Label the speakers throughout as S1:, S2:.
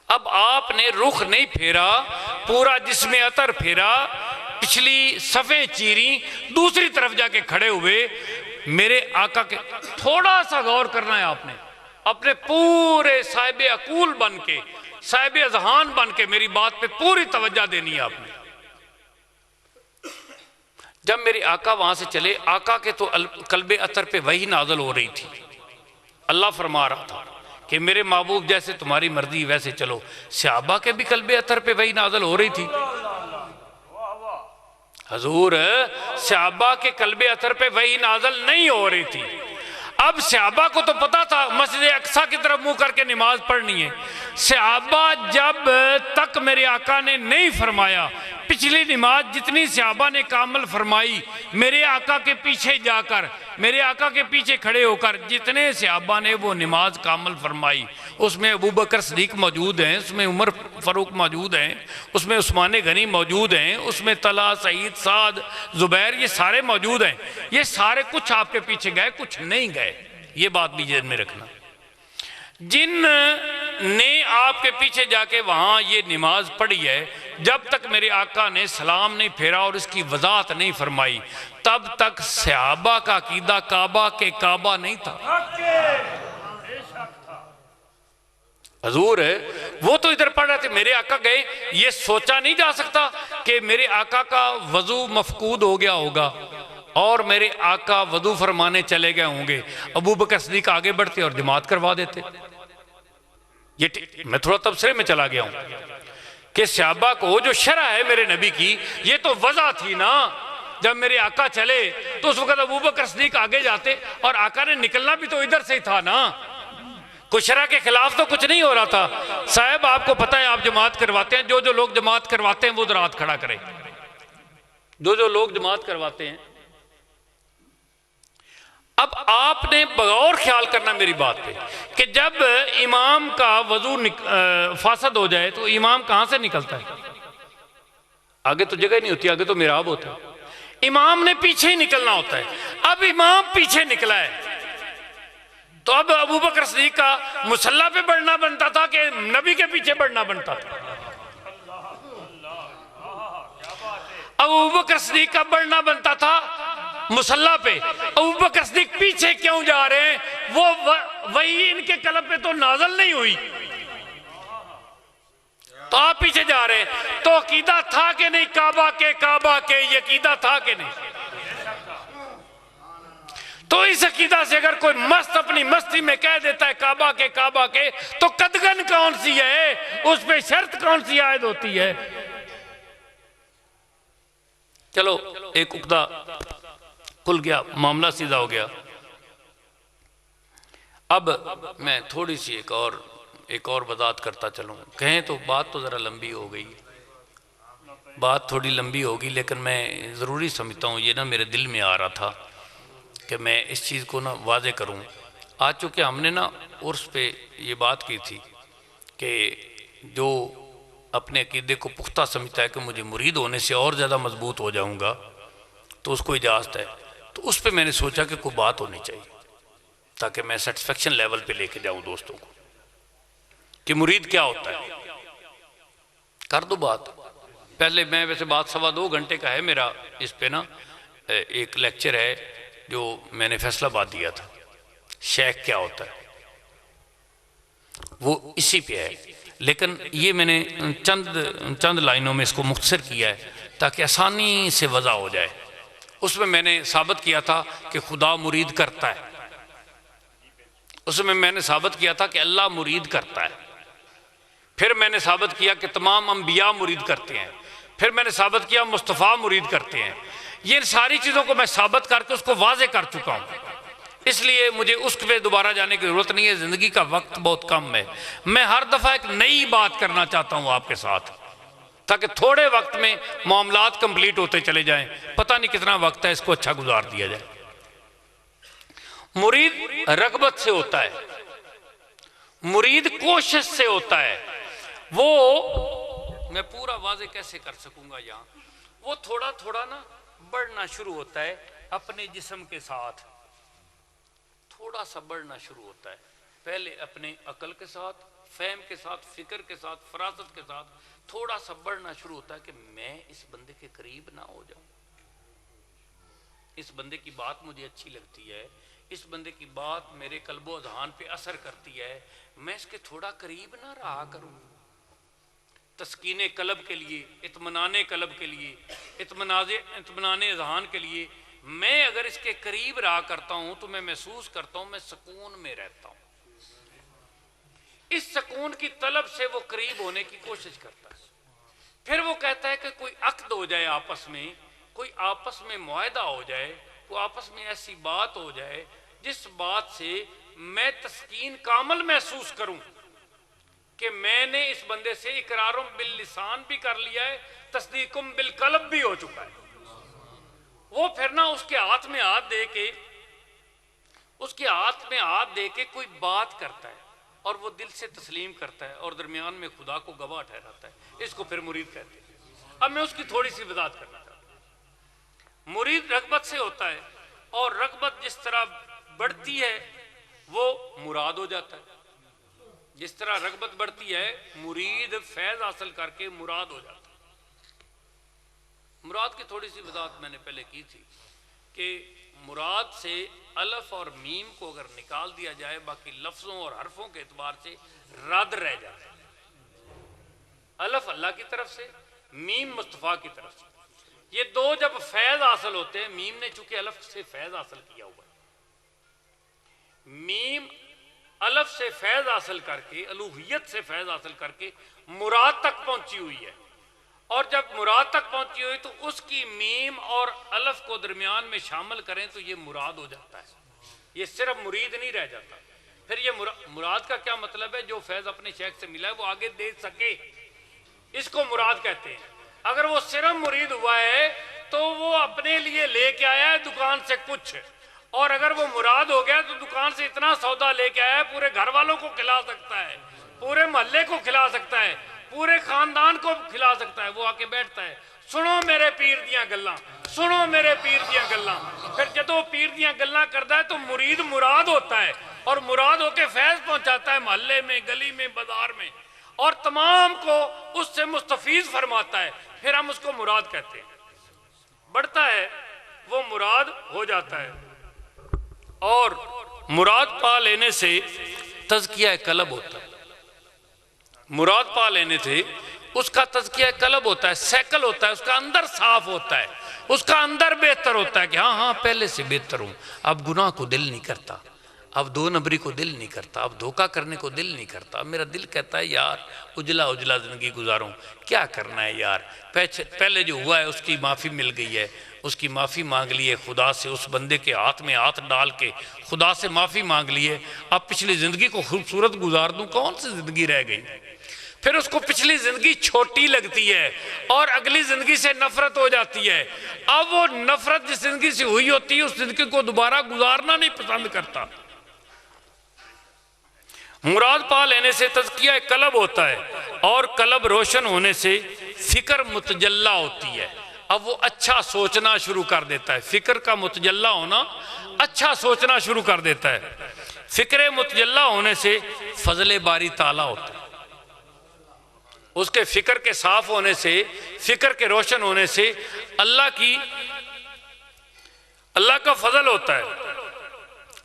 S1: اب آپ نے رخ نہیں پھیرا، پورا جسم عطر پھیرا، پچھلی صفیں چیری، دوسری طرف جا کے کھڑے ہوئے، میرے آقا کے تھوڑا سا غور کرنا ہے آپ نے، اپنے پورے صاحب عقول بن کے، صاحب اذہان بن کے میری بات پہ پوری توجہ دینی ہے آپ نے۔ جب میرے آقا وہاں سے چلے، آقا کے تو قلب عطر پہ وحی نازل ہو رہی تھی، اللہ فرما رہا تھا کہ میرے محبوب جیسے تمہاری مرضی ویسے چلو۔ صحابہ کے بھی قلب عطر پہ وحی نازل ہو رہی تھی۔ حضور صحابہ کے قلب عطر پہ وحی نازل نہیں ہو رہی تھی۔ اب صحابہ کو تو پتا تھا مسجد اقصی کی طرف منہ کر کے نماز پڑھنی ہے۔ صحابہ جب تک میرے آقا نے نہیں فرمایا، پچھلی نماز جتنی صحابہ نے کامل فرمائی، میرے آقا کے پیچھے جا کر، میرے آقا کے پیچھے کھڑے ہو کر جتنے صحابہ نے وہ نماز کامل فرمائی، اس میں ابوبکر صدیق موجود ہیں، اس میں عمر فاروق موجود ہیں، اس میں عثمان غنی موجود ہیں، اس میں طلحہ، سعید، سعد، زبیر، یہ سارے موجود ہیں۔ یہ سارے کچھ آپ کے پیچھے گئے، کچھ نہیں گئے، یہ بات بھی ذہن میں رکھنا۔ جن نے آپ کے پیچھے جا کے وہاں یہ نماز پڑھی ہے، جب تک میرے آقا نے سلام نہیں پھیرا اور اس کی وضاحت نہیں فرمائی، تب تک صحابہ کا عقیدہ کعبہ کے کعبہ نہیں تھا۔ حضور وہ تو ادھر پڑھ رہے تھے، میرے آقا گئے، یہ سوچا نہیں جا سکتا کہ میرے آقا کا وضو مفقود ہو گیا ہوگا اور میرے آقا وضو فرمانے چلے گئے ہوں گے، ابوبکر صدیق آگے بڑھتے اور جماعت کروا دیتے۔ یہ میں تھوڑا تبصرے میں چلا گیا ہوں کہ صحابہ کو جو شرع ہے میرے نبی کی، یہ تو وضع تھی نا۔ جب میرے آقا چلے تو اس وقت ابوبکر صدیق آگے جاتے، اور آقا نے نکلنا بھی تو ادھر سے ہی تھا نا، کوئی شرع کے خلاف تو کچھ نہیں ہو رہا تھا۔ صاحب آپ کو پتہ ہے آپ جماعت کرواتے ہیں، جو لوگ جماعت کرواتے ہیں وہ ذرا ہاتھ کھڑا کریں، جو لوگ جماعت کرواتے ہیں۔ اب آپ نے بغور خیال کرنا میری بات پہ کہ جب امام کا وضو فاسد ہو جائے تو امام کہاں سے نکلتا ہے؟ آگے تو جگہ نہیں ہوتی، آگے تو محراب ہوتا ہے، امام نے پیچھے ہی نکلنا ہوتا ہے۔ اب امام پیچھے نکلا ہے تو اب ابوبکر صدیق کا مصلی پہ بڑھنا بنتا تھا کہ نبی کے پیچھے بڑھنا بنتا تھا؟ ابوبکر صدیق کا بڑھنا بنتا تھا مصلی پہ، ابوبکر صدیق پیچھے کیوں جا رہے ہیں؟ وہ وہی ان کے قلب پہ تو نازل نہیں ہوئی، تو آپ پیچھے جا رہے ہیں۔ تو عقیدہ تھا کہ نہیں کعبہ کے یہ عقیدہ تھا کہ نہیں؟ تو اس عقیدہ سے اگر کوئی مست اپنی مستی میں کہہ دیتا ہے کعبہ کے، تو قدغن کون سی ہے؟ اس پہ شرط کون سی عائد ہوتی ہے؟ چلو ایک عقدہ کھل گیا، معاملہ سیدھا ہو گیا۔ اب میں تھوڑی سی ایک اور وضاحت کرتا چلوں، کہیں تو بات تو ذرا لمبی ہو گئی، بات تھوڑی لمبی ہوگی، لیکن میں ضروری سمجھتا ہوں، یہ نا میرے دل میں آ رہا تھا کہ میں اس چیز کو نا واضح کروں۔ آج چونکہ ہم نے نا عرس پہ یہ بات کی تھی کہ جو اپنے عقیدے کو پختہ سمجھتا ہے کہ مجھے مرید ہونے سے اور زیادہ مضبوط ہو جاؤں گا تو اس کو اجازت ہے، تو اس پہ میں نے سوچا کہ کوئی بات ہونی چاہیے تاکہ میں سیٹسفیکشن لیول پہ لے کے جاؤں دوستوں کو کہ مرید کیا ہوتا ہے۔ کر دو بات، پہلے میں ویسے بات 2.25 گھنٹے کا ہے میرا، اس پہ نا ایک لیکچر ہے جو میں نے فیصل آباد دیا تھا، شیخ کیا ہوتا ہے، وہ اسی پہ ہے، لیکن یہ میں نے چند لائنوں میں اس کو مختصر کیا ہے تاکہ آسانی سے وضع ہو جائے۔ اس میں نے ثابت کیا تھا کہ خدا مرید کرتا ہے، اس میں نے ثابت کیا تھا کہ اللہ مرید کرتا ہے، پھر میں نے ثابت کیا کہ تمام انبیاء مرید کرتے ہیں، پھر میں نے ثابت کیا مصطفیٰ مرید کرتے ہیں۔ یہ ساری چیزوں کو میں ثابت کر کے اس کو واضح کر چکا ہوں، اس لیے مجھے اس پہ دوبارہ جانے کی ضرورت نہیں ہے، زندگی کا وقت بہت کم ہے۔ میں ہر دفعہ ایک نئی بات کرنا چاہتا ہوں آپ کے ساتھ تاکہ تھوڑے وقت میں معاملات کمپلیٹ ہوتے چلے جائیں، پتہ نہیں کتنا وقت ہے، اس کو اچھا گزار دیا جائے۔ مرید رغبت سے ہوتا ہے، مرید کوشش سے ہوتا ہے، وہ میں پورا واضح کیسے کر سکوں گا یہاں، وہ تھوڑا تھوڑا نا بڑھنا شروع ہوتا ہے اپنے جسم کے ساتھ، تھوڑا سا بڑھنا شروع ہوتا ہے، پہلے اپنے عقل کے ساتھ، فہم کے ساتھ، فکر کے ساتھ، فراست کے ساتھ تھوڑا سا بڑھنا شروع ہوتا ہے کہ میں اس بندے کے قریب نہ ہو جاؤں، اس بندے کی بات مجھے اچھی لگتی ہے، اس بندے کی بات میرے قلب و اذہان پہ اثر کرتی ہے، میں اس کے تھوڑا قریب نہ رہا کروں۔ تسکین قلب کے لیے، اطمینان قلب کے لیے، اطمینان اذہان کے لیے میں اگر اس کے قریب رہا کرتا ہوں تو میں محسوس کرتا ہوں میں سکون میں رہتا ہوں۔ اس سکون کی طلب سے وہ قریب ہونے کی کوشش کرتا ہے۔ پھر وہ کہتا ہے کہ کوئی عقد ہو جائے آپس میں، کوئی آپس میں معاہدہ ہو جائے، کوئی آپس میں ایسی بات ہو جائے جس بات سے میں تسکین کامل محسوس کروں کہ میں نے اس بندے سے اقرارم باللسان بھی کر لیا ہے، تصدیقم بالقلب بھی ہو چکا ہے۔ وہ پھر نہ اس کے ہاتھ میں ہاتھ دے کے کوئی بات کرتا ہے اور وہ دل سے تسلیم کرتا ہے اور درمیان میں خدا کو گواہ ٹھہراتا ہے، اس کو پھر مرید کہتے ہیں۔ اب میں اس کی تھوڑی سی وضاحت کرنا چاہتا ہوں۔ مرید رغبت سے ہوتا ہے، اور رغبت جس طرح بڑھتی ہے وہ مراد ہو جاتا ہے۔ جس طرح رغبت بڑھتی ہے مرید فیض حاصل کر کے مراد ہو جاتا ہے۔ مراد کی تھوڑی سی وضاحت میں نے پہلے کی تھی کہ مراد سے الف اور میم کو اگر نکال دیا جائے باقی لفظوں اور حرفوں کے اعتبار سے رد رہ جاتا ہے۔ الف اللہ کی طرف سے، میم مصطفیٰ کی طرف سے۔ یہ دو جب فیض حاصل ہوتے ہیں، میم نے چونکہ الف سے فیض حاصل کیا ہوا ہے، میم الف سے فیض حاصل کر کے، الوہیت سے فیض حاصل کر کے مراد تک پہنچی ہوئی ہے، اور جب مراد تک پہنچی ہوئی تو اس کی میم اور الف کو درمیان میں شامل کریں تو یہ مراد ہو جاتا ہے۔ یہ صرف مرید نہیں رہ جاتا۔ پھر یہ مراد کا کیا مطلب ہے؟ جو فیض اپنے شیخ سے ملا ہے وہ آگے دے سکے، اس کو مراد کہتے ہیں۔ اگر وہ صرف مرید ہوا ہے تو وہ اپنے لیے لے کے آیا ہے دکان سے کچھ، اور اگر وہ مراد ہو گیا تو دکان سے اتنا سودا لے کے آیا ہے پورے گھر والوں کو کھلا سکتا ہے، پورے محلے کو کھلا سکتا ہے، پورے خاندان کو کھلا سکتا ہے۔ وہ آ کے بیٹھتا ہے، سنو میرے پیر دیاں گلاں، سنو میرے پیر دیاں گلاں۔ پھر جدو پیر دیاں گلاں کرتا ہے تو مرید مراد ہوتا ہے، اور مراد ہو کے فیض پہنچاتا ہے محلے میں، گلی میں، بازار میں، اور تمام کو اس سے مستفیض فرماتا ہے۔ پھر ہم اس کو مراد کہتے ہیں۔ بڑھتا ہے وہ مراد ہو جاتا ہے، اور مراد پا لینے سے تزکیہ قلب ہوتا ہے۔ مراد پا لینے سے اس کا تزکیہ قلب ہوتا ہے، سیکل ہوتا ہے، اس کا اندر صاف ہوتا ہے، اس کا اندر بہتر ہوتا ہے کہ ہاں پہلے سے بہتر ہوں، اب گناہ کو دل نہیں کرتا، اب دو نمبری کو دل نہیں کرتا، اب دھوکہ کرنے کو دل نہیں کرتا۔ اب میرا دل کہتا ہے یار اجلا زندگی گزاروں، کیا کرنا ہے یار، پہلے جو ہوا ہے اس کی معافی مل گئی ہے، اس کی معافی مانگ لیے خدا سے، اس بندے کے ہاتھ میں ہاتھ ڈال کے خدا سے معافی مانگ لیے، اب پچھلی زندگی کو خوبصورت گزار دوں، کون سی زندگی رہ گئی؟ پھر اس کو پچھلی زندگی چھوٹی لگتی ہے اور اگلی زندگی سے نفرت ہو جاتی ہے۔ اب وہ نفرت جس زندگی سے ہوئی ہوتی ہے اس زندگی کو دوبارہ گزارنا نہیں پسند کرتا۔ مراد پا لینے سے تزکیہ قلب ہوتا ہے، اور قلب روشن ہونے سے فکر متجلہ ہوتی ہے۔ اب وہ اچھا سوچنا شروع کر دیتا ہے۔ فکر کا متجلہ ہونا اچھا سوچنا شروع کر دیتا ہے۔ فکر متجلہ ہونے سے فضل باری تعالیٰ ہوتا ہے۔ اس کے فکر کے صاف ہونے سے، فکر کے روشن ہونے سے اللہ کا فضل ہوتا ہے۔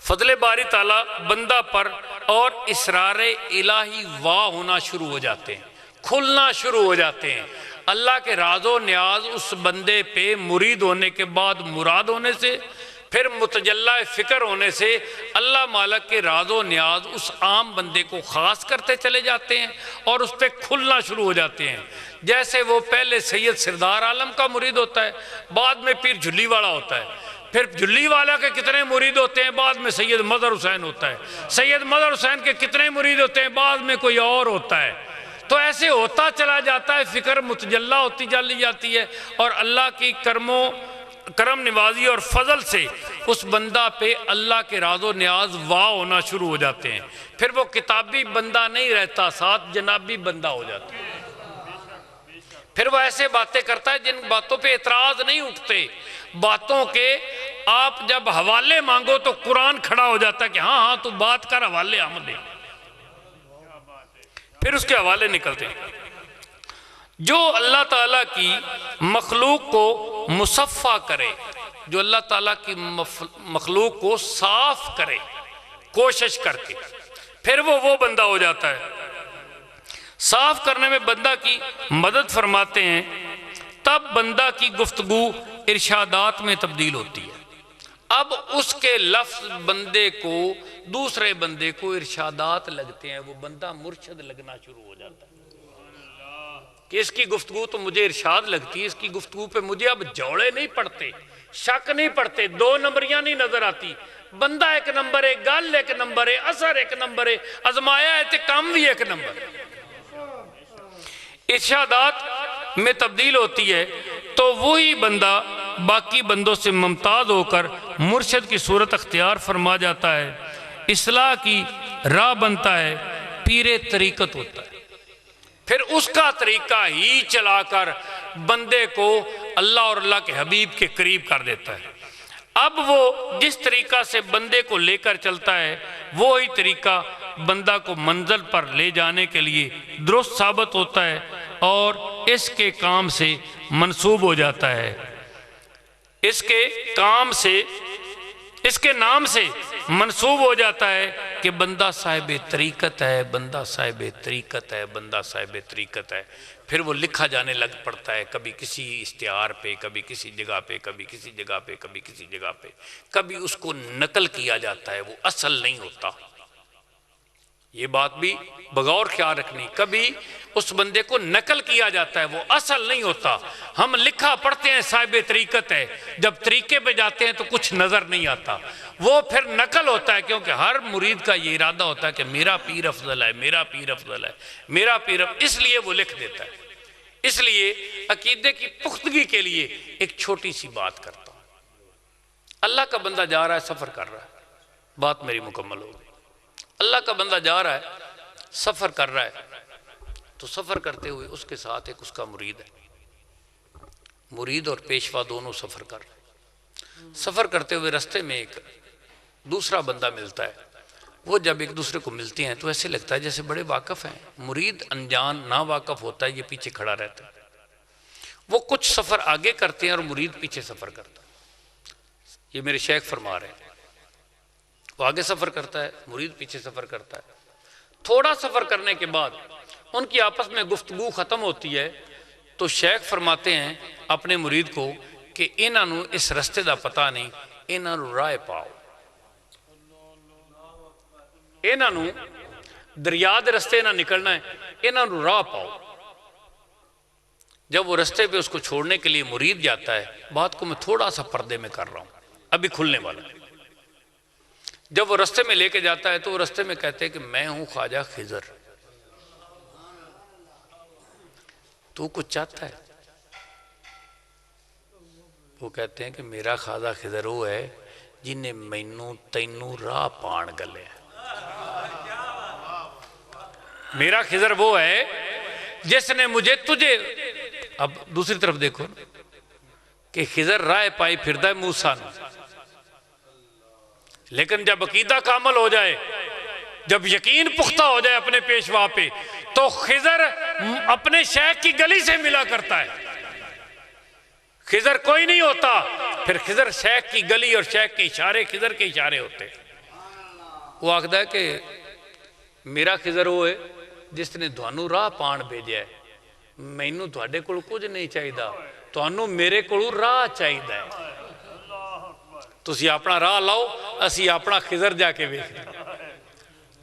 S1: فضل باری تعالیٰ بندہ پر اور اسرار الہی واہ ہونا شروع ہو جاتے ہیں، کھلنا شروع ہو جاتے ہیں۔ اللہ کے راز و نیاز اس بندے پہ مرید ہونے کے بعد مراد ہونے سے، پھر متجلہ فکر ہونے سے اللہ مالک کے راز و نیاز اس عام بندے کو خاص کرتے چلے جاتے ہیں اور اس پہ کھلنا شروع ہو جاتے ہیں۔ جیسے وہ پہلے سید سردار عالم کا مرید ہوتا ہے، بعد میں پیر جھلی والا ہوتا ہے، پھر جھلی والا کے کتنے مرید ہوتے ہیں، بعد میں سید مظہر حسین ہوتا ہے، سید مظہر حسین کے کتنے مرید ہوتے ہیں، بعد میں کوئی اور ہوتا ہے۔ تو ایسے ہوتا چلا جاتا ہے، فکر متجلہ ہوتی چلی جاتی ہے، اور اللہ کی کرم نوازی اور فضل سے اس بندہ پہ اللہ کے راز و نیاز واہ ہونا شروع ہو جاتے ہیں۔ پھر وہ کتابی بندہ نہیں رہتا، ساتھ جنابی بندہ ہو جاتا ہے۔ پھر وہ ایسے باتیں کرتا ہے جن باتوں پہ اعتراض نہیں اٹھتے، باتوں کے آپ جب حوالے مانگو تو قرآن کھڑا ہو جاتا ہے کہ ہاں تو بات کر، حوالے ہم دیں۔ پھر اس کے حوالے نکلتے ہیں۔ جو اللہ تعالیٰ کی مخلوق کو مصفہ کرے، جو اللہ تعالیٰ کی مخلوق کو صاف کرے کوشش کر کے، پھر وہ بندہ ہو جاتا ہے۔ صاف کرنے میں بندہ کی مدد فرماتے ہیں، تب بندہ کی گفتگو ارشادات میں تبدیل ہوتی ہے۔ اب اس کے لفظ بندے کو، دوسرے بندے کو ارشادات لگتے ہیں، وہ بندہ مرشد لگنا شروع ہو جاتا ہے کہ اس کی گفتگو تو مجھے ارشاد لگتی ہے، اس کی گفتگو پہ مجھے اب جوڑے نہیں پڑتے، شک نہیں پڑتے، دو نمبریاں نہیں نظر آتی، بندہ ایک نمبر ہے، گل ایک نمبر ہے، اثر ایک نمبر ہے، ازمایا ہے تے کام بھی ایک نمبر ہے۔ ارشادات میں تبدیل ہوتی ہے تو وہی بندہ باقی بندوں سے ممتاز ہو کر مرشد کی صورت اختیار فرما جاتا ہے، اصلاح کی راہ بنتا ہے، پیر طریقت ہوتا ہے۔ پھر اس کا طریقہ ہی چلا کر بندے کو اللہ اور اللہ کے حبیب کے قریب کر دیتا ہے۔ اب وہ جس طریقہ سے بندے کو لے کر چلتا ہے، وہی طریقہ بندہ کو منزل پر لے جانے کے لیے درست ثابت ہوتا ہے اور اس کے کام سے منسوب ہو جاتا ہے، اس کے کام سے، اس کے نام سے منسوب ہو جاتا ہے کہ بندہ صاحب طریقت ہے، بندہ صاحب طریقت ہے، بندہ صاحب طریقت ہے۔ پھر وہ لکھا جانے لگ پڑتا ہے، کبھی کسی اشتہار پہ، کبھی کسی جگہ پہ، کبھی کسی جگہ پہ، کبھی کسی جگہ پہ، کبھی اس کو نقل کیا جاتا ہے، وہ اصل نہیں ہوتا۔ یہ بات بھی بغور خیال رکھنی، کبھی اس بندے کو نقل کیا جاتا ہے، وہ اصل نہیں ہوتا۔ ہم لکھا پڑھتے ہیں صاحب طریقت ہے، جب طریقے پہ جاتے ہیں تو کچھ نظر نہیں آتا، وہ پھر نقل ہوتا ہے، کیونکہ ہر مرید کا یہ ارادہ ہوتا ہے کہ میرا پیر افضل ہے، میرا پیر افضل ہے، میرا پیر اس لیے وہ لکھ دیتا ہے۔ اس لیے عقیدے کی پختگی کے لیے ایک چھوٹی سی بات کرتا ہوں۔ اللہ کا بندہ جا رہا ہے، سفر کر رہا ہے، بات میری مکمل ہو گئی۔ اللہ کا بندہ جا رہا ہے، سفر کر رہا ہے، تو سفر کرتے ہوئے اس کے ساتھ ایک اس کا مرید ہے، مرید اور پیشوا دونوں سفر کر رہے ہیں۔ سفر کرتے ہوئے رستے میں ایک دوسرا بندہ ملتا ہے، وہ جب ایک دوسرے کو ملتے ہیں تو ایسے لگتا ہے جیسے بڑے واقف ہیں، مرید انجان نا واقف ہوتا ہے، یہ پیچھے کھڑا رہتا ہے۔ وہ کچھ سفر آگے کرتے ہیں اور مرید پیچھے سفر کرتا ہے، یہ میرے شیخ فرما رہے ہیں۔ وہ آگے سفر کرتا ہے، مرید پیچھے سفر کرتا ہے۔ تھوڑا سفر کرنے کے بعد ان کی آپس میں گفتگو ختم ہوتی ہے تو شیخ فرماتے ہیں اپنے مرید کو کہ انہاں نوں اس رستے دا پتہ نہیں، انہاں نوں راہ پاؤ، انہاں نوں دریا دے رستے نہ نکلنا ہے، انہاں نوں راہ پاؤ۔ جب وہ رستے پہ اس کو چھوڑنے کے لیے مرید جاتا ہے، بات کو میں تھوڑا سا پردے میں کر رہا ہوں، ابھی کھلنے والا ہے۔ جب وہ رستے میں لے کے جاتا ہے تو وہ رستے میں کہتے ہیں کہ میں ہوں خواجہ خضر، تو کچھ چاہتا ہے؟ وہ کہتے ہیں کہ میرا خواجہ خضر وہ ہے جنہیں مینوں تینوں راہ پان گلے، میرا خضر وہ ہے جس نے مجھے تجھے۔ اب دوسری طرف دیکھو کہ خضر راہ پائی پھردا ہے موسیٰ نے، لیکن جب عقیدہ کامل ہو جائے، جب یقین پختہ ہو جائے اپنے پیشوا پہ، تو خضر اپنے شیخ کی گلی سے ملا کرتا ہے، خضر کوئی نہیں ہوتا، پھر خضر شیخ کی گلی اور شیخ کے اشارے خضر کے اشارے ہوتے۔ وہ آکھدا ہے کہ میرا خضر وہ ہے جس نے تھانوں راہ پان بھیجا ہے، مینوں تواڈے کول کچھ نہیں چاہیدا، تانوں میرے کولوں راہ چاہیدا ہے، تسی اپنا راہ لاؤ، اسی اپنا خضر جا کے ویکھنا۔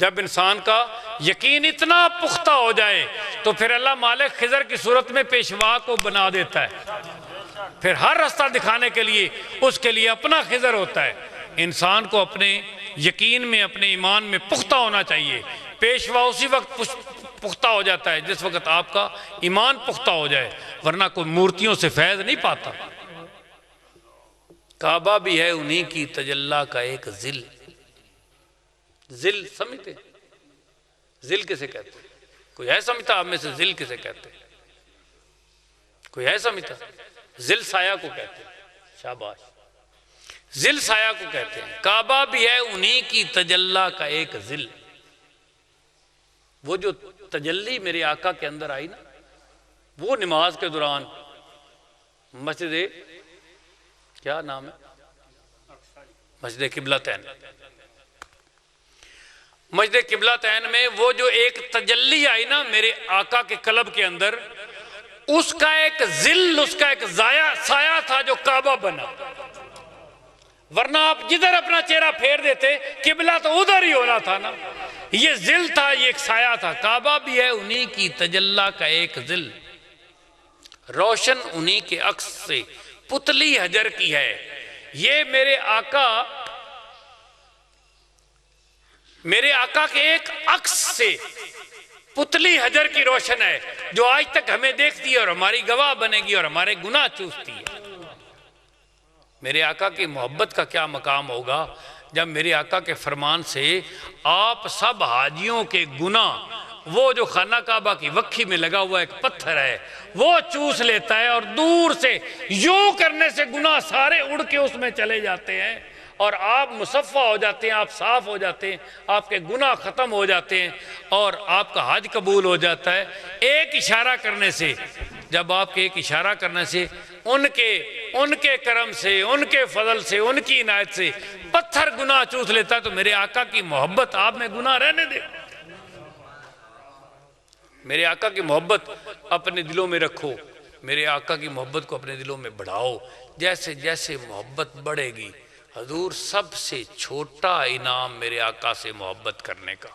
S1: جب انسان کا یقین اتنا پختہ ہو جائے تو پھر اللہ مالک خضر کی صورت میں پیشوا کو بنا دیتا ہے، پھر ہر رستہ دکھانے کے لیے اس کے لیے اپنا خضر ہوتا ہے۔ انسان کو اپنے یقین میں، اپنے ایمان میں پختہ ہونا چاہیے۔ پیشوا اسی وقت پختہ ہو جاتا ہے جس وقت آپ کا ایمان پختہ ہو جائے، ورنہ کوئی مورتیوں سے فیض نہیں پاتا۔ کعبہ بھی ہے انہی کی تجلی کا ایک ذل، ذل سمجھتے؟ ذل کسے کہتے ہیں؟ کوئی ہے سمجھتا آپ میں سے ذل کسے کہتے ہیں؟ کوئی ہے سمجھتا؟ ذل سایہ کو کہتے ہیں، شاباش، ذل سایہ کو کہتے ہیں۔ کعبہ بھی ہے انہی کی تجلی کا ایک ذل، وہ جو تجلی میرے آقا کے اندر آئی نا، وہ نماز کے دوران مسجد کیا نام ہے، مسجد قبلتین، مسجد قبلتین میں وہ جو ایک تجلی آئی نا میرے آقا کے قلب کے اندر، اس کا ایک ظل، اس کا ایک سایہ تھا جو کعبہ بنا، ورنہ آپ جدھر اپنا چہرہ پھیر دیتے قبلہ تو ادھر ہی ہونا تھا نا، یہ ظل تھا، یہ ایک سایہ تھا۔ کعبہ بھی ہے انہی کی تجلی کا ایک ظل، روشن انہی کے عکس سے، پتلی حجر کی ہے۔ یہ میرے آقا کے ایک عکس سے پتلی حجر کی روشن ہے، جو آج تک ہمیں دیکھتی ہے اور ہماری گواہ بنے گی اور ہمارے گناہ چوستی ہے۔ میرے آقا کی محبت کا کیا مقام ہوگا جب میرے آقا کے فرمان سے آپ سب حاجیوں کے گناہ، وہ جو خانہ کعبہ کی وکھی میں لگا ہوا ایک پتھر ہے وہ چوس لیتا ہے، اور دور سے یوں کرنے سے گناہ سارے اڑ کے اس میں چلے جاتے ہیں، اور آپ مصفہ ہو جاتے ہیں، آپ صاف ہو جاتے ہیں، آپ کے گناہ ختم ہو جاتے ہیں، اور آپ کا حج قبول ہو جاتا ہے۔ ایک اشارہ کرنے سے، جب آپ کے ایک اشارہ کرنے سے ان کے کرم سے، ان کے فضل سے، ان کی عنایت سے پتھر گناہ چوس لیتا ہے، تو میرے آقا کی محبت آپ میں گناہ رہنے دے۔ میرے آقا کی محبت اپنے دلوں میں رکھو، میرے آقا کی محبت کو اپنے دلوں میں بڑھاؤ۔ جیسے جیسے محبت بڑھے گی، حضور سب سے چھوٹا انعام میرے آقا سے محبت کرنے کا،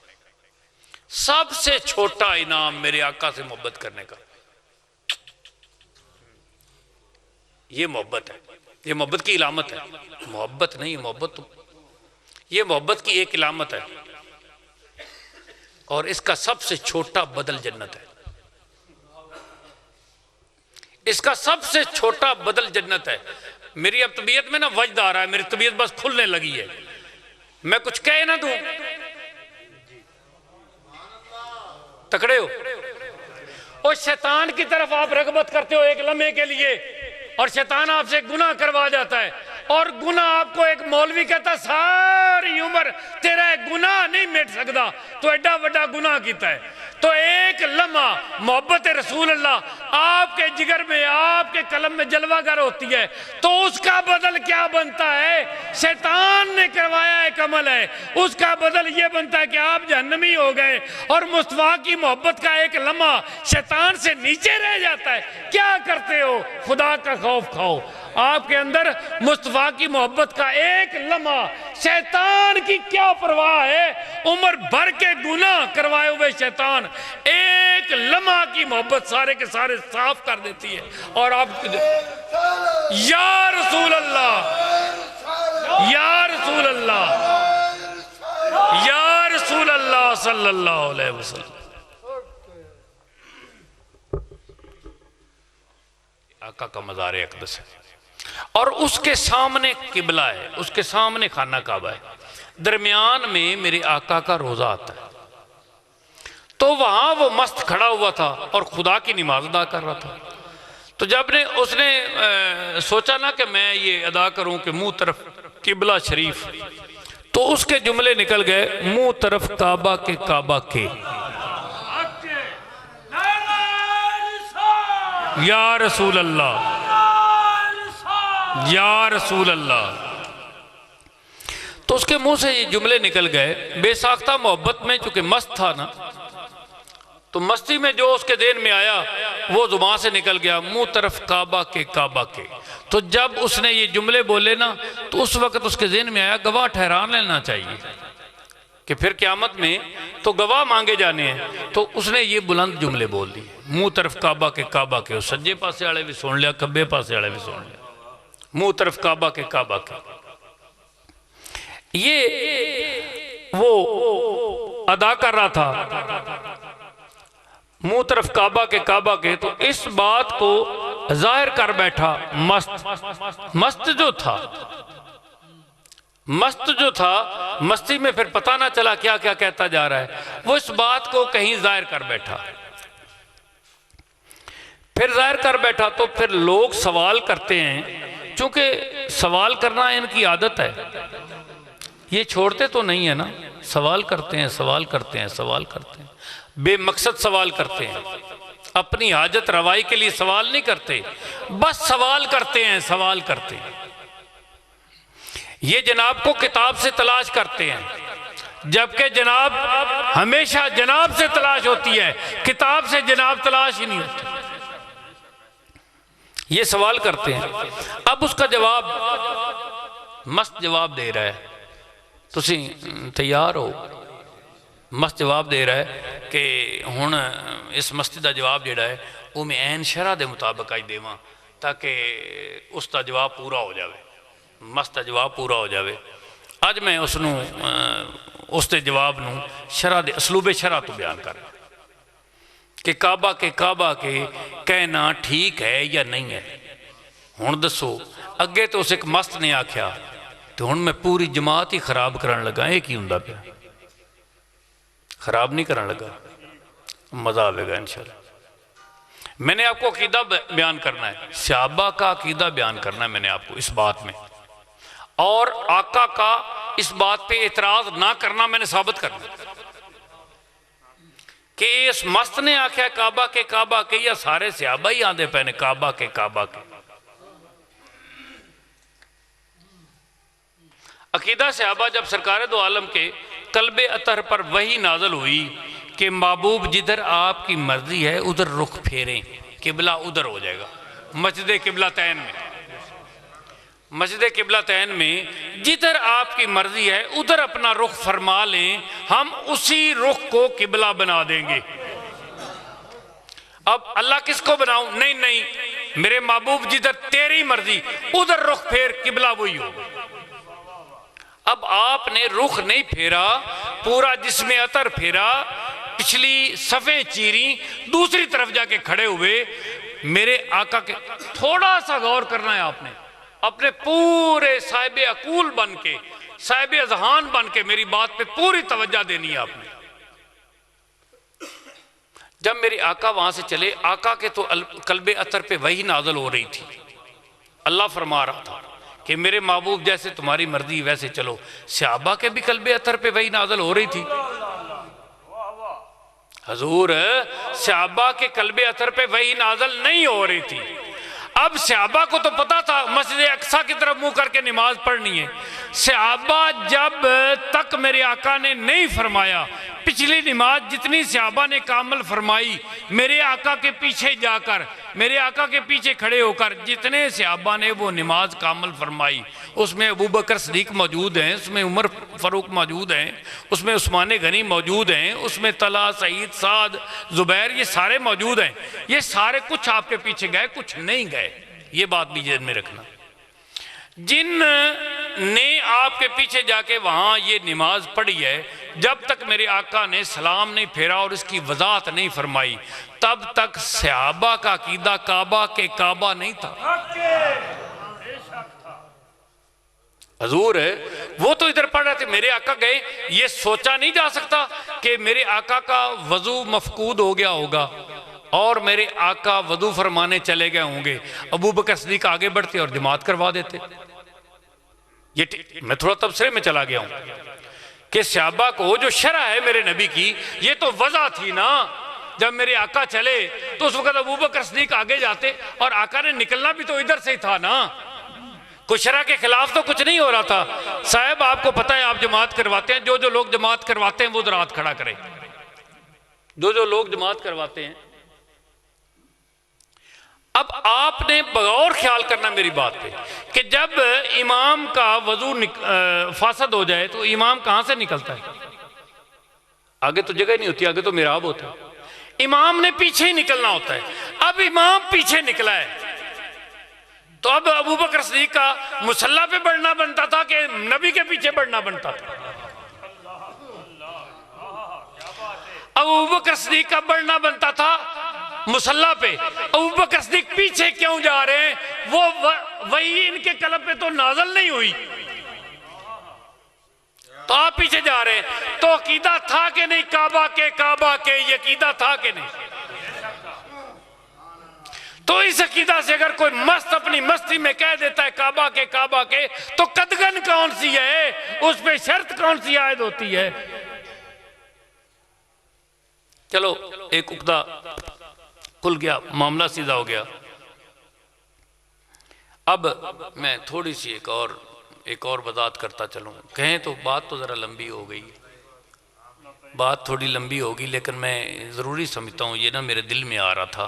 S1: سب سے چھوٹا انعام میرے آقا سے محبت کرنے کا، یہ محبت ہے، یہ محبت کی علامت ہے، محبت نہیں، یہ محبت کی ایک علامت ہے، اور اس کا سب سے چھوٹا بدل جنت ہے، اس کا سب سے چھوٹا بدل جنت ہے۔ میری اب طبیعت میں نا وجد آ رہا ہے، میری طبیعت بس کھلنے لگی ہے، میں کچھ کہہ نہ دوں، تکڑے ہو، اور شیطان کی طرف آپ رغبت کرتے ہو ایک لمحے کے لیے، اور شیطان آپ سے گناہ کروا جاتا ہے، اور گناہ آپ کو ایک مولوی کہتا ہے ساری عمر تیرا گناہ نہیں مٹ سکتا، تو ایڈا وڈا گناہ کیتا ہے۔ تو ایک لمحہ محبت رسول اللہ آپ کے جگر میں، آپ کے قلب میں جلوہ گر ہوتی ہے، تو اس کا بدل کیا بنتا ہے؟ شیطان نے کروایا ایک عمل ہے، اس کا بدل یہ بنتا ہے کہ آپ جہنمی ہو گئے، اور مصطفیٰ کی محبت کا ایک لمحہ شیطان سے نیچے رہ جاتا ہے۔ کیا کرتے ہو؟ خدا کا خوف کھاؤ، آپ کے اندر مصطفیٰ کی محبت کا ایک لمحہ، شیطان کی کیا پرواہ ہے، عمر بھر کے گناہ کروائے ہوئے شیطان ایک لمحہ کی محبت سارے کے سارے صاف کر دیتی ہے، اور آپ یا رسول اللہ، یا رسول اللہ، یا رسول اللہ صلی اللہ علیہ وسلم۔ آقا کا مزار اقدس ہے، اور اس کے سامنے قبلہ ہے، اس کے سامنے خانہ کعبہ ہے، درمیان میں میرے آقا کا روزہ آتا ہے، تو وہاں وہ مست کھڑا ہوا تھا اور خدا کی نماز ادا کر رہا تھا۔ تو جب اس نے سوچا نا کہ میں یہ ادا کروں کہ منہ طرف قبلہ شریف، تو اس کے جملے نکل گئے منہ طرف کعبہ کے کعبہ کے، یا رسول اللہ، یا رسول اللہ۔ تو اس کے منہ سے یہ جملے نکل گئے، بے ساختہ محبت میں چونکہ مست تھا نا، تو مستی میں جو اس کے ذہن میں آیا وہ زبان سے نکل گیا، منہ طرف کعبہ کے کعبہ کے۔ تو جب اس نے یہ جملے بولے نا، تو اس وقت اس کے ذہن میں آیا گواہ ٹھہران لینا چاہیے کہ پھر قیامت میں تو گواہ مانگے جانے ہیں۔ تو اس نے یہ بلند جملے بول دی، منہ طرف کعبہ کے کعبہ کے، سجے پاسے والے بھی سن لیا، کبے پاسے والے بھی سن لیا، منہ طرف کعبہ کے کعبہ کے۔ یہ وہ ادا کر رہا تھا منہ طرف کعبہ کے کعبہ کے، تو اس بات کو ظاہر کر بیٹھا مست جو تھا، مستی میں پھر پتہ نہ چلا کیا کیا کہتا جا رہا ہے، وہ اس بات کو کہیں ظاہر کر بیٹھا، پھر ظاہر کر بیٹھا تو پھر لوگ سوال کرتے ہیں، چونکہ سوال کرنا ان کی عادت ہے، یہ چھوڑتے تو نہیں ہے نا، سوال کرتے ہیں، سوال کرتے ہیں، سوال کرتے ہیں۔ بے مقصد سوال کرتے ہیں، اپنی حاجت روائی کے لیے سوال نہیں کرتے، بس سوال کرتے ہیں، سوال کرتے ہیں۔ یہ جناب کو کتاب سے تلاش کرتے ہیں، جبکہ جناب ہمیشہ جناب سے تلاش ہوتی ہے، کتاب سے جناب تلاش ہی نہیں ہوتی۔ یہ سوال کرتے ہیں۔ اب اس کا جواب مست جواب دے رہا ہے، تسی تیار ہو؟ مست جواب دے رہا ہے کہ ہن اس مستی دا جواب جڑا ہے وہ میں این شرع دے مطابق آج دیواں تاکہ اس دا جواب پورا ہو جاوے، مست دا جواب پورا ہو جاوے۔ اج میں اس دے جواب نو شرع دے اسلوب شرع تو بیان کر رہا کہ کعبہ کے کہنا ٹھیک ہے یا نہیں ہے۔ ہن دسو، اگے تو اس ایک مست نے آکھیا تو ہن میں پوری جماعت ہی خراب کرن لگا، یہ کی ہوندا پیا؟ خراب نہیں کرن لگا، مزہ آئے گا انشاءاللہ۔ میں نے آپ کو عقیدہ بیان کرنا ہے، صحابہ کا عقیدہ بیان کرنا ہے میں نے آپ کو اس بات میں، اور آقا کا اس بات پہ اعتراض نہ کرنا میں نے ثابت کرنا کہ اس مست نے آکھیا کعبہ کے یا سارے صحابہ ہی آندے پہنے کعبہ کے۔ عقیدہ صحابہ جب سرکار دو عالم کے قلب اطہر پر وحی نازل ہوئی کہ محبوب جدھر آپ کی مرضی ہے ادھر رخ پھیریں، قبلہ ادھر ہو جائے گا۔ مسجد قبلتین میں جدھر آپ کی مرضی ہے ادھر اپنا رخ فرما لیں، ہم اسی رخ کو قبلہ بنا دیں گے۔ اب اللہ کس کو بناؤں؟ نہیں، میرے محبوب جدھر تیری مرضی ادھر رخ پھیر، قبلہ وہی ہو۔ اب آپ نے رخ نہیں پھیرا، پورا جسم اطہر پھیرا، پچھلی صفیں چیری، دوسری طرف جا کے کھڑے ہوئے۔ میرے آقا کے تھوڑا سا غور کرنا ہے آپ نے، اپنے پورے صاحب عقول بن کے، صاحب اذہان بن کے میری بات پہ پوری توجہ دینی ہے آپ نے۔ جب میرے آقا وہاں سے چلے، آقا کے تو قلب اطہر پہ وحی نازل ہو رہی تھی، اللہ فرما رہا تھا کہ میرے محبوب جیسے تمہاری مرضی ویسے چلو۔ صحابہ کے بھی قلب اطہر پہ وحی نازل ہو رہی تھی۔ حضور صحابہ کے قلب اطہر پہ وحی نازل نہیں ہو رہی تھی۔ اب صحابہ کو تو پتا تھا مسجد اقصی کی طرف منہ کر کے نماز پڑھنی ہے۔ صحابہ جب تک میرے آقا نے نہیں فرمایا، پچھلی نماز جتنی صحابہ نے کامل فرمائی، میرے آقا کے پیچھے جا کر، میرے آقا کے پیچھے کھڑے ہو کر جتنے صحابہ نے وہ نماز کامل فرمائی، اس میں ابوبکر صدیق موجود ہیں، اس میں عمر فاروق موجود ہیں، اس میں عثمان غنی موجود ہیں، اس میں طلحہ، سعید، سعد، زبیر، یہ سارے موجود ہیں۔ یہ سارے کچھ آپ کے پیچھے گئے، کچھ نہیں گئے، یہ بات بھی ذہن میں رکھنا۔ جن نے آپ کے پیچھے جا کے وہاں یہ نماز پڑھی ہے، جب تک میرے آقا نے سلام نہیں پھیرا اور اس کی وضاحت نہیں فرمائی، تب تک صحابہ کا عقیدہ کعبہ کے کعبہ نہیں تھا۔ حضور وہ تو ادھر پڑھ رہے تھے، میرے آقا گئے، یہ سوچا نہیں جا سکتا کہ میرے آقا کا وضو مفقود ہو گیا ہوگا اور میرے آقا وضو فرمانے چلے گئے ہوں گے، ابوبکر صدیق آگے بڑھتے اور جماعت کروا دیتے۔ میں تھوڑا تبصرے میں چلا گیا ہوں کہ صحابہ کو جو شرع ہے میرے نبی کی، یہ تو وضع تھی نا۔ جب میرے آقا چلے تو اس وقت ابوبکر صدیق آگے جاتے، اور آقا نے نکلنا بھی تو ادھر سے ہی تھا نا، کوئی شرع کے خلاف تو کچھ نہیں ہو رہا تھا۔ صاحب آپ کو پتہ ہے آپ جماعت کرواتے ہیں، جو لوگ جماعت کرواتے ہیں وہ ذرا ہاتھ کھڑا کریں، جو لوگ جماعت کرواتے ہیں۔ اب آپ نے بغور خیال کرنا میری بات پہ کہ جب امام کا وضو فاسد ہو جائے تو امام کہاں سے نکلتا ہے؟ آگے تو جگہ نہیں ہوتی، آگے تو محراب ہوتا ہے، امام نے پیچھے ہی نکلنا ہوتا ہے۔ اب امام پیچھے نکلا ہے تو اب ابوبکر صدیق کا مصلی پہ بڑھنا بنتا تھا کہ نبی کے پیچھے بڑھنا بنتا تھا؟ ابوبکر صدیق کا بڑھنا بنتا تھا مصلی پہ، ابوبکر صدیق پیچھے کیوں جا رہے ہیں؟ وہ وہی ان کے قلب پہ تو نازل نہیں ہوئی تو آپ پیچھے جا رہے ہیں۔ تو عقیدہ تھا کہ نہیں کعبہ کے یہ عقیدہ تھا کہ نہیں؟ تو اس عقیدہ سے اگر کوئی مست اپنی مستی میں کہہ دیتا ہے کعبہ کے تو قدغن کون سی ہے؟ اس پہ شرط کون سی عائد ہوتی ہے؟ چلو ایک عقدہ کھل گیا، معاملہ سیدھا ہو گیا۔ اب میں تھوڑی سی ایک اور وضاحت کرتا چلوں، کہیں تو بات تو ذرا لمبی ہو گئی، بات تھوڑی لمبی ہوگی، لیکن میں ضروری سمجھتا ہوں، یہ نا میرے دل میں آ رہا تھا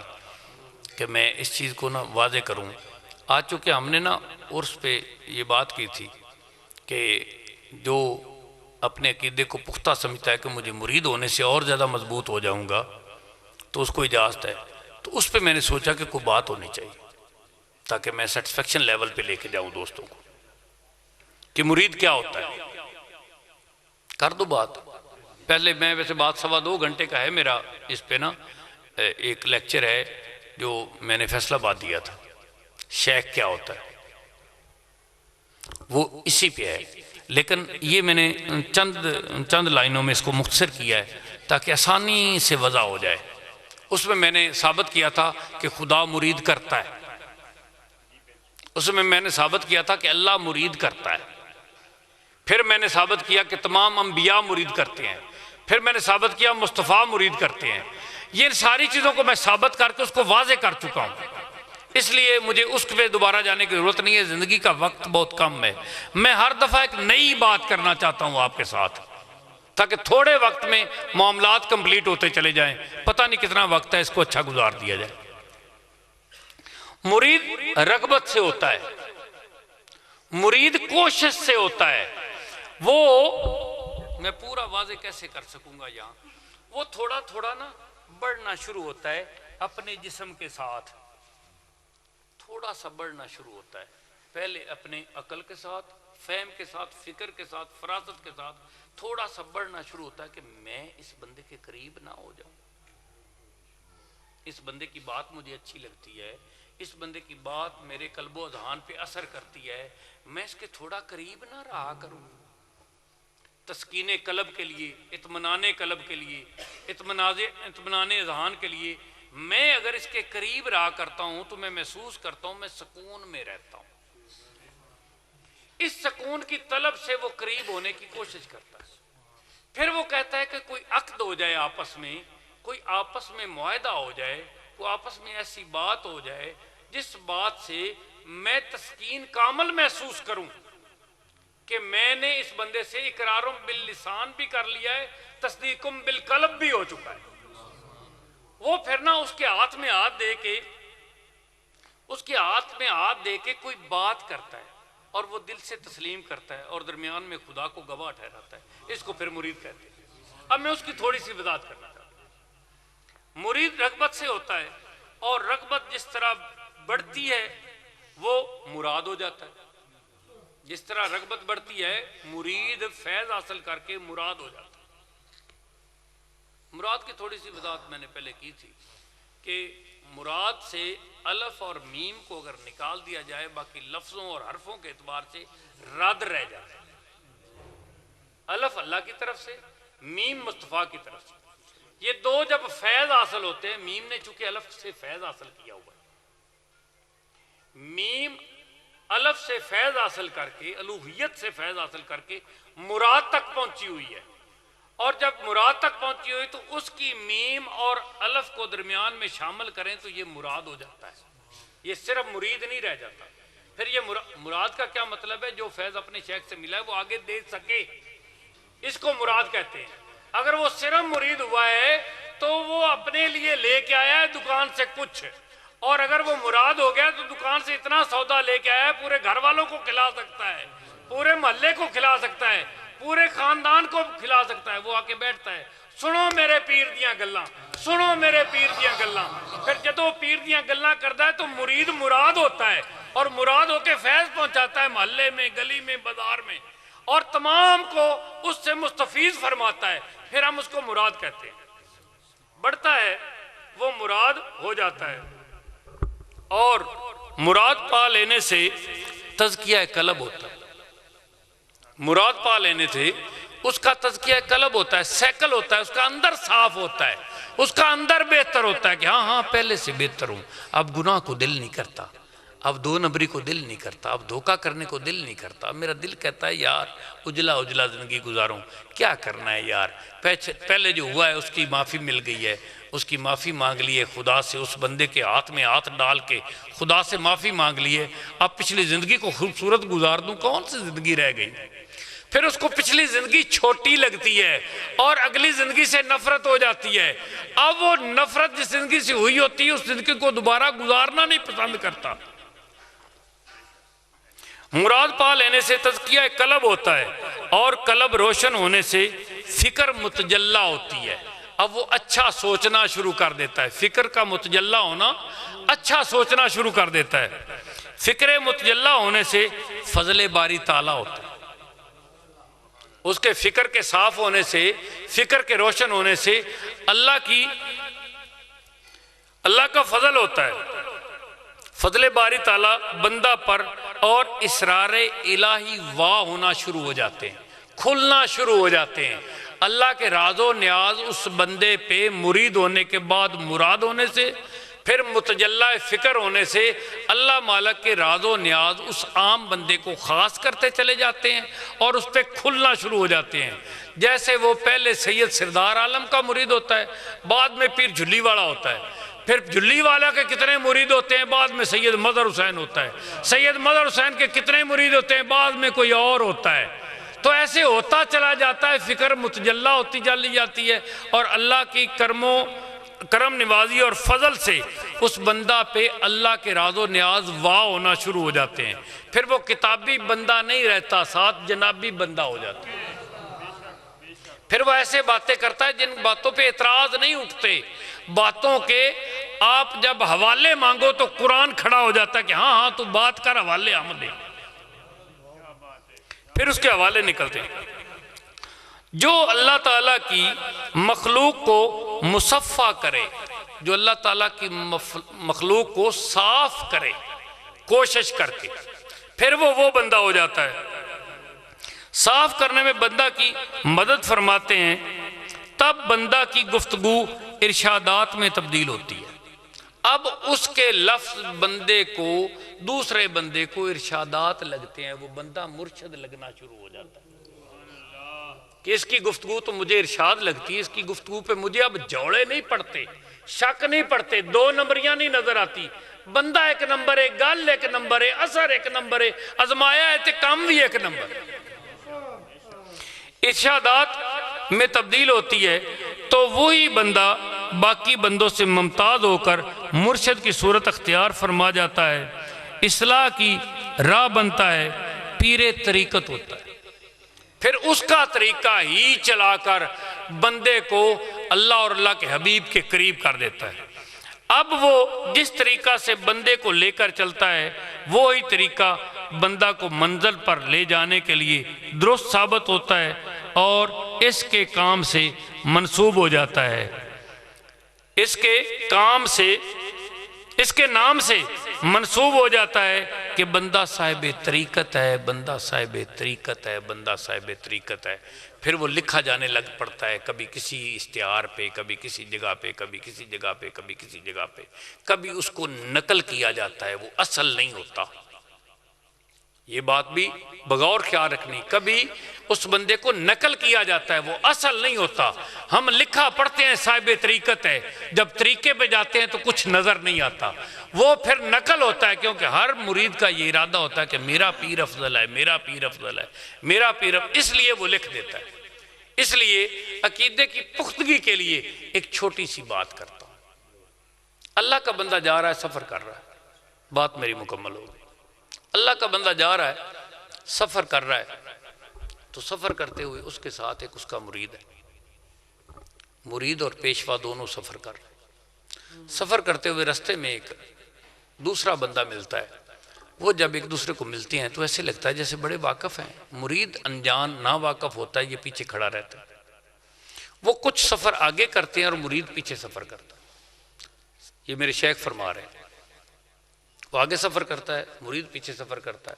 S1: کہ میں اس چیز کو نا واضح کروں۔ آج چونکہ ہم نے نا عرس پہ یہ بات کی تھی کہ جو اپنے عقیدے کو پختہ سمجھتا ہے کہ مجھے مرید ہونے سے اور زیادہ مضبوط ہو جاؤں گا تو اس کو اجازت ہے، تو اس پہ میں نے سوچا کہ کوئی بات ہونی چاہیے تاکہ میں سیٹسفیکشن لیول پہ لے کے جاؤں دوستوں کو کہ مرید کیا ہوتا ہے۔ کر دو بات، پہلے میں ویسے بات 2.25 گھنٹے کا ہے میرا، اس پہ نا ایک لیکچر ہے جو میں نے فیصل آباد دیا تھا، شیخ کیا ہوتا ہے، وہ اسی پہ ہے، لیکن یہ میں نے چند لائنوں میں اس کو مختصر کیا ہے تاکہ آسانی سے وضع ہو جائے۔ اس میں نے ثابت کیا تھا کہ خدا مرید کرتا ہے، اس میں نے ثابت کیا تھا کہ اللہ مرید کرتا ہے، پھر میں نے ثابت کیا کہ تمام انبیاء مرید کرتے ہیں، پھر میں نے ثابت کیا مصطفیٰ مرید کرتے ہیں۔ یہ ساری چیزوں کو میں ثابت کر کے اس کو واضح کر چکا ہوں، اس لیے مجھے اس پہ دوبارہ جانے کی ضرورت نہیں ہے، زندگی کا وقت بہت کم ہے۔ میں ہر دفعہ ایک نئی بات کرنا چاہتا ہوں آپ کے ساتھ تاکہ تھوڑے وقت میں معاملات کمپلیٹ ہوتے چلے جائیں، پتہ نہیں کتنا وقت ہے، اس کو اچھا گزار دیا جائے۔ مرید رغبت سے ہوتا ہے، مرید کوشش سے ہوتا ہے، وہ میں پورا واضح کیسے کر سکوں گا یہاں، وہ تھوڑا تھوڑا نا بڑھنا شروع ہوتا ہے اپنے جسم کے ساتھ، تھوڑا سا بڑھنا شروع ہوتا ہے، پہلے اپنے عقل کے ساتھ، فہم کے ساتھ، فکر کے ساتھ، فراست کے ساتھ تھوڑا سا بڑھنا شروع ہوتا ہے کہ میں اس بندے کے قریب نہ ہو جاؤں، اس بندے کی بات مجھے اچھی لگتی ہے، اس بندے کی بات میرے قلب و اذہان پہ اثر کرتی ہے، میں اس کے تھوڑا قریب نہ رہا کروں، تسکین قلب کے لیے، اطمینان قلب کے لیے، اطمینان اذہان کے لیے میں اگر اس کے قریب رہا کرتا ہوں تو میں محسوس کرتا ہوں میں سکون میں رہتا ہوں، اس سکون کی طلب سے وہ قریب ہونے کی کوشش کرتا ہے، پھر وہ کہتا ہے کہ کوئی عقد ہو جائے آپس میں، کوئی آپس میں معاہدہ ہو جائے، کوئی آپس میں ایسی بات ہو جائے جس بات سے میں تسکین کامل محسوس کروں کہ میں نے اس بندے سے اقرارم باللسان بھی کر لیا ہے، تصدیقم بالقلب بھی ہو چکا ہے۔ وہ پھر نہ اس کے ہاتھ میں ہاتھ دے کے کوئی بات کرتا ہے اور وہ دل سے تسلیم کرتا ہے اور درمیان میں خدا کو گواہ ٹھہراتا ہے، اس کو پھر مرید کہتے ہیں۔ اب میں اس کی تھوڑی سی وضاحت کرنا چاہتا ہوں۔ مرید رغبت سے ہوتا ہے اور رغبت جس طرح بڑھتی ہے وہ مراد ہو جاتا ہے، جس طرح رغبت بڑھتی ہے مرید فیض حاصل کر کے مراد ہو جاتا ہے۔ مراد کی تھوڑی سی وضاحت میں نے پہلے کی تھی کہ مراد سے الف اور میم کو اگر نکال دیا جائے باقی لفظوں اور حرفوں کے اعتبار سے رد رہ جاتا ہے، الف اللہ کی طرف سے، میم مصطفیٰ کی طرف سے، یہ دو جب فیض حاصل ہوتے ہیں، میم نے چونکہ الف سے فیض حاصل کیا ہوا ہے، میم الف سے فیض حاصل کر کے، الوہیت سے فیض حاصل کر کے مراد تک پہنچی ہوئی ہے، اور جب مراد تک پہنچی ہوئی تو اس کی میم اور الف کو درمیان میں شامل کریں تو یہ مراد ہو جاتا ہے، یہ صرف مرید نہیں رہ جاتا۔ پھر یہ مراد کا کیا مطلب ہے؟ جو فیض اپنے شیخ سے ملا ہے وہ آگے دے سکے، اس کو مراد کہتے ہیں۔ اگر وہ صرف مرید ہوا ہے تو وہ اپنے لیے لے کے آیا ہے دکان سے کچھ، اور اگر وہ مراد ہو گیا تو دکان سے اتنا سودا لے کے آیا ہے پورے گھر والوں کو کھلا سکتا ہے، پورے محلے کو کھلا سکتا ہے، پورے خاندان کو کھلا سکتا ہے۔ وہ آ کے بیٹھتا ہے، سنو میرے پیر دیاں گلاں، سنو میرے پیر دیاں گلاں۔ پھر جدو پیر دیاں گلاں کرتا ہے تو مرید مراد ہوتا ہے اور مراد ہو کے فیض پہنچاتا ہے محلے میں، گلی میں، بازار میں، اور تمام کو اس سے مستفیض فرماتا ہے، پھر ہم اس کو مراد کہتے ہیں۔ بڑھتا ہے وہ مراد ہو جاتا ہے، اور مراد پا لینے سے تزکیہ قلب ہوتا ہے، مراد پا لینے سے اس کا تزکیہ قلب ہوتا ہے، سیکل ہوتا ہے، اس کا اندر صاف ہوتا ہے، اس کا اندر بہتر ہوتا ہے کہ ہاں پہلے سے بہتر ہوں، اب گناہ کو دل نہیں کرتا، اب دو نمبری کو دل نہیں کرتا، اب دھوکہ کرنے کو دل نہیں کرتا، میرا دل کہتا ہے یار اجلا اجلا زندگی گزاروں، کیا کرنا ہے یار، پہلے جو ہوا ہے اس کی معافی مل گئی ہے، اس کی معافی مانگ لی ہے خدا سے، اس بندے کے ہاتھ میں ہاتھ ڈال کے خدا سے معافی مانگ لی ہے، اب پچھلی زندگی کو خوبصورت گزار دوں، کون سی زندگی رہ گئی؟ پھر اس کو پچھلی زندگی چھوٹی لگتی ہے اور اگلی زندگی سے نفرت ہو جاتی ہے، اب وہ نفرت جس زندگی سے ہوئی ہوتی ہے اس زندگی کو دوبارہ گزارنا نہیں پسند کرتا۔ مراد پا لینے سے تزکیہ قلب ہوتا ہے، اور قلب روشن ہونے سے فکر متجلہ ہوتی ہے، اب وہ اچھا سوچنا شروع کر دیتا ہے، فکر کا متجلہ ہونا اچھا سوچنا شروع کر دیتا ہے، فکر متجلہ ہونے سے فضل باری تعالیٰ ہوتا ہے، اس کے فکر کے صاف ہونے سے، فکر کے روشن ہونے سے اللہ کا فضل ہوتا ہے، فضل باری تعالیٰ بندہ پر اور اسرار الہی واہ ہونا شروع ہو جاتے ہیں، کھلنا شروع ہو جاتے ہیں، اللہ کے راز و نیاز اس بندے پہ مرید ہونے کے بعد مراد ہونے سے، پھر متجلہ فکر ہونے سے اللہ مالک کے راز و نیاز اس عام بندے کو خاص کرتے چلے جاتے ہیں اور اس پہ کھلنا شروع ہو جاتے ہیں، جیسے وہ پہلے سید سردار عالم کا مرید ہوتا ہے، بعد میں پیر جھلی والا ہوتا ہے، پھر جھلی والا کے کتنے مرید ہوتے ہیں، بعد میں سید مظہر حسین ہوتا ہے، سید مظہر حسین کے کتنے مرید ہوتے ہیں، بعد میں کوئی اور ہوتا ہے، تو ایسے ہوتا چلا جاتا ہے، فکر متجلہ ہوتی چلی جاتی ہے، اور اللہ کی کرم نوازی اور فضل سے اس بندہ پہ اللہ کے راز و نیاز واہ ہونا شروع ہو جاتے ہیں، پھر وہ کتابی بندہ نہیں رہتا، ساتھ جنابی بندہ ہو جاتا ہے، پھر وہ ایسے باتیں کرتا ہے جن باتوں پہ اعتراض نہیں اٹھتے، باتوں کے آپ جب حوالے مانگو تو قرآن کھڑا ہو جاتا ہے کہ ہاں ہاں تو بات کر، حوالے ہم دیں، پھر اس کے حوالے نکلتے ہیں۔ جو اللہ تعالیٰ کی مخلوق کو مصفہ کرے، جو اللہ تعالیٰ کی مخلوق کو صاف کرے کوشش کر کے، پھر وہ بندہ ہو جاتا ہے۔ صاف کرنے میں بندہ کی مدد فرماتے ہیں، تب بندہ کی گفتگو ارشادات میں تبدیل ہوتی ہے، اب اس کے لفظ بندے کو دوسرے بندے کو ارشادات لگتے ہیں، وہ بندہ مرشد لگنا شروع ہو جاتا ہے کہ اس کی گفتگو تو مجھے ارشاد لگتی ہے، اس کی گفتگو پہ مجھے اب جوڑے نہیں پڑتے، شک نہیں پڑتے، دو نمبریاں نہیں نظر آتی، بندہ ایک نمبر ہے، گل ایک نمبر ہے، اثر ایک نمبر ہے، ازمایا ہے تے کام بھی ایک نمبر ہے، ارشادات میں تبدیل ہوتی ہے، تو وہی بندہ باقی بندوں سے ممتاز ہو کر مرشد کی صورت اختیار فرما جاتا ہے، اصلاح کی راہ بنتا ہے، پیر طریقت ہوتا ہے، پھر اس کا طریقہ ہی چلا کر بندے کو اللہ اور اللہ کے حبیب کے قریب کر دیتا ہے، اب وہ جس طریقہ سے بندے کو لے کر چلتا ہے وہی طریقہ بندہ کو منزل پر لے جانے کے لیے درست ثابت ہوتا ہے اور اس کے کام سے منسوب ہو جاتا ہے، اس کے نام سے منسوب ہو جاتا ہے کہ بندہ صاحب طریقت ہے، بندہ صاحب طریقت ہے، بندہ صاحب طریقت ہے، پھر وہ لکھا جانے لگ پڑتا ہے، کبھی کسی اشتہار پہ، کبھی کسی جگہ پہ، کبھی کسی جگہ پہ، کبھی کسی جگہ پہ، کبھی اس کو نقل کیا جاتا ہے، وہ اصل نہیں ہوتا، یہ بات بھی بغور خیال رکھنی، کبھی اس بندے کو نقل کیا جاتا ہے، وہ اصل نہیں ہوتا، ہم لکھا پڑھتے ہیں صاحب طریقت ہے، جب طریقے پہ جاتے ہیں تو کچھ نظر نہیں آتا، وہ پھر نقل ہوتا ہے، کیونکہ ہر مرید کا یہ ارادہ ہوتا ہے کہ میرا پیر افضل ہے، میرا پیر افضل ہے، میرا پیر اس لیے وہ لکھ دیتا ہے۔ اس لیے عقیدے کی پختگی کے لیے ایک چھوٹی سی بات کرتا ہوں، اللہ کا بندہ جا رہا ہے، سفر کر رہا ہے، بات میری مکمل ہو گئی، اللہ کا بندہ جا رہا ہے، سفر کر رہا ہے، تو سفر کرتے ہوئے اس کے ساتھ ایک اس کا مرید ہے، مرید اور پیشوا دونوں سفر کر رہے ہیں، سفر کرتے ہوئے رستے میں ایک دوسرا بندہ ملتا ہے، وہ جب ایک دوسرے کو ملتے ہیں تو ایسے لگتا ہے جیسے بڑے واقف ہیں، مرید انجان نا واقف ہوتا ہے، یہ پیچھے کھڑا رہتا ہے، وہ کچھ سفر آگے کرتے ہیں اور مرید پیچھے سفر کرتا ہے، یہ میرے شیخ فرما رہے ہیں، وہ آگے سفر کرتا ہے، مرید پیچھے سفر کرتا ہے،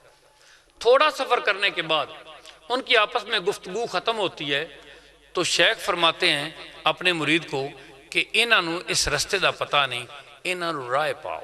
S1: تھوڑا سفر کرنے کے بعد ان کی آپس میں گفتگو ختم ہوتی ہے، تو شیخ فرماتے ہیں اپنے مرید کو کہ انہوں اس رستے دا پتہ نہیں، انہوں رائے پاؤ،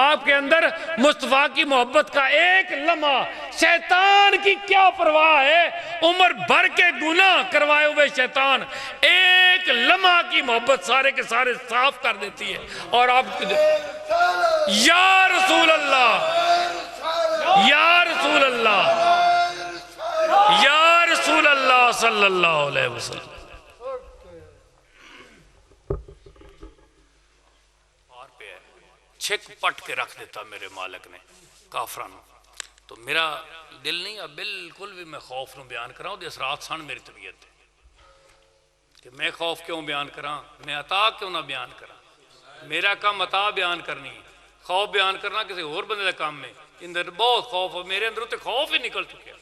S1: آپ کے اندر مصطفیٰ کی محبت کا ایک لمحہ، شیطان کی کیا پرواہ ہے، عمر بھر کے گناہ کروائے ہوئے شیطان ایک لمحہ کی محبت سارے کے سارے صاف کر دیتی ہے. اور آپ یا رسول اللہ، یا رسول اللہ، یا رسول اللہ صلی اللہ علیہ وسلم. چھک پٹ کے رکھ دیتا میرے مالک نے کافرانو. تو میرا دل نہیں اب بالکل بھی میں خوف نو بیان کراؤں دے اثرات سن میری طبیعت کہ میں خوف کیوں بیان کراں، میں عطا کیوں نہ بیان کراں. میرا کام عطا بیان کرنی ہے، خوف بیان کرنا کسی اور بندے کا کام میں. اندر بہت خوف ہے، میرے اندر تو خوف ہی نکل چکے.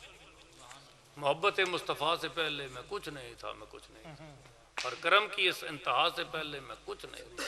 S1: محبت مصطفیٰ سے پہلے میں کچھ نہیں تھا، میں کچھ نہیں تھا، اور کرم کی اس انتہا سے پہلے میں کچھ نہیں تھا.